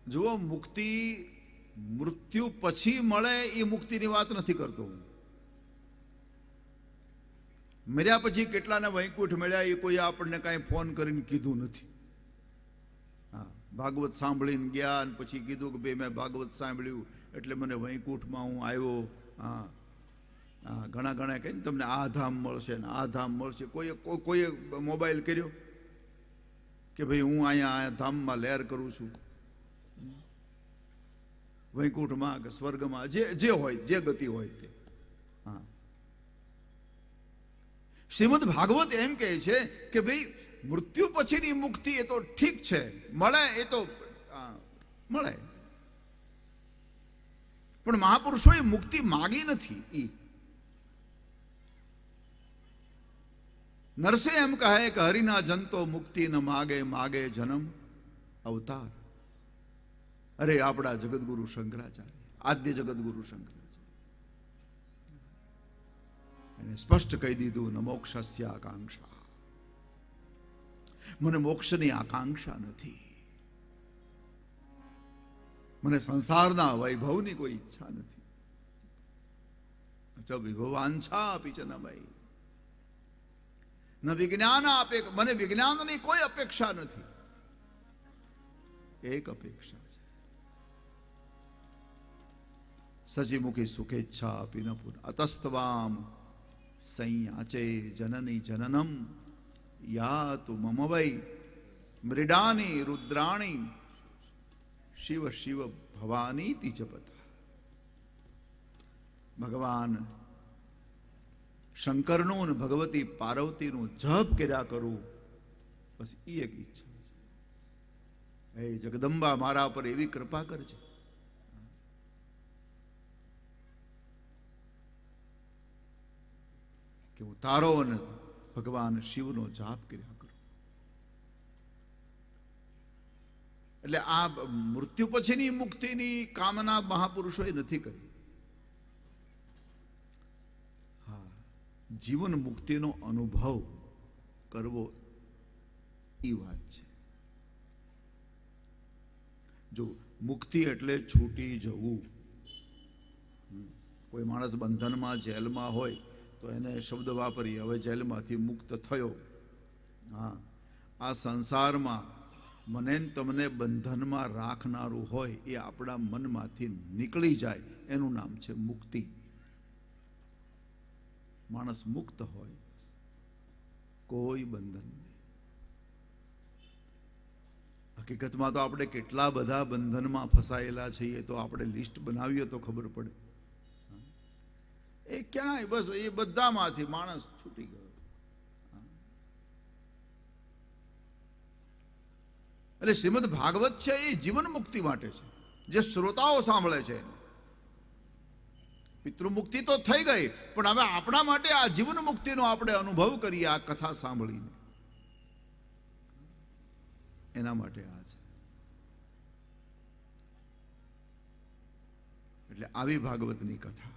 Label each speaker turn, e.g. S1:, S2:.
S1: જુઓ, મુક્તિ મૃત્યુ પછી મળે એ મુક્તિની વાત નથી કરતો હું. મર્યા પછી કેટલાને વૈકુંઠ મળ્યા એ કોઈ આપણને કાંઈ ફોન કરીને કીધું નથી. હા, ભાગવત સાંભળીને ગયા અને પછી કીધું કે ભાઈ મેં ભાગવત સાંભળ્યું એટલે મને વૈકુંઠમાં હું આવ્યો. હા હા, ઘણા કહીને તમને આ ધામ મળશે ને આ ધામ મળશે. કોઈએ મોબાઈલ કર્યો કે ભાઈ હું અહીંયા ધામમાં લહેર કરું છું, વૈકુંઠમાં કે સ્વર્ગમાં, જે હોય, જે ગતિ હોય તે. હા, શ્રીમદ ભાગવત એમ કહે છે કે ભાઈ મૃત્યુ પછીની મુક્તિ એ તો ઠીક છે, મળે એ તો મળે, પણ મહાપુરુષોએ મુક્તિ માગી નથી. નરસે એમ કહે કે હરિના જનતો મુક્તિ ન માગે, માગે જન્મ અવતાર. અરે આપણા જગતગુરુ શંકરાચાર્ય, આદ્ય જગતગુરુ શંકરાચાર્ય એને સ્પષ્ટ કહી દીધું, ન મોક્ષસ્ય આકાંક્ષા, મને મોક્ષની આકાંક્ષા નથી, મને સંસારના વૈભવની કોઈ ઈચ્છા નથી. વિભવાંછા આપી છે ને ભાઈ, ન વિજ્ઞાન આપે, મને વિજ્ઞાનની કોઈ અપેક્ષા નથી. એક અપેક્ષા છે, સજીમુખી સુખેચ્છા આપી ન પુન અતસ્તવામ સંયાચે જનની જનનમ યાતુ મમ વૈ મૃડાની રુદ્રાણી શિવ શિવ ભવાનીતિ જપતા. ભગવાન શંકરનું અને ભગવતી પાર્વતીનું જપ કર્યા કરું, બસ એ એક ઈચ્છા છે. હે જગદંબા, મારા પર એવી કૃપા કરજે કે હું તારો અને ભગવાન શિવનો જાપ કર્યા કરું. એટલે આ મૃત્યુ પછીની મુક્તિની કામના મહાપુરુષોએ નથી કરી. જીવન મુક્તિનો અનુભવ કરવો એ વાત છે. જો મુક્તિ એટલે છૂટી જવું. કોઈ માણસ બંધનમાં જેલમાં હોય તો એને શબ્દ વાપરીએ, હવે જેલમાંથી મુક્ત થયો. હા, આ સંસારમાં મને તમને બંધનમાં રાખનારું હોય એ આપણા મનમાંથી નીકળી જાય, એનું નામ છે મુક્તિ. માણસ મુક્ત હોય, કોઈ બંધન નહીં. હકીકતમાં તો આપણે કેટલા બધા બંધનમાં ફસાયેલા છીએ તો આપણે લિસ્ટ બનાવીએ તો ખબર પડે. એ ક્યાંય બસ એ બધામાંથી માણસ છૂટી ગયો. એટલે શ્રીમદ ભાગવત છે એ જીવન મુક્તિ માટે છે, જે શ્રોતાઓ સાંભળે છે. પિતૃમુક્તિ તો થઈ ગઈ, પણ હવે આપણા માટે આ જીવન મુક્તિનો આપણે અનુભવ કરીએ આ કથા સાંભળીને, એના માટે આ છે. એટલે આવી ભાગવતની કથા.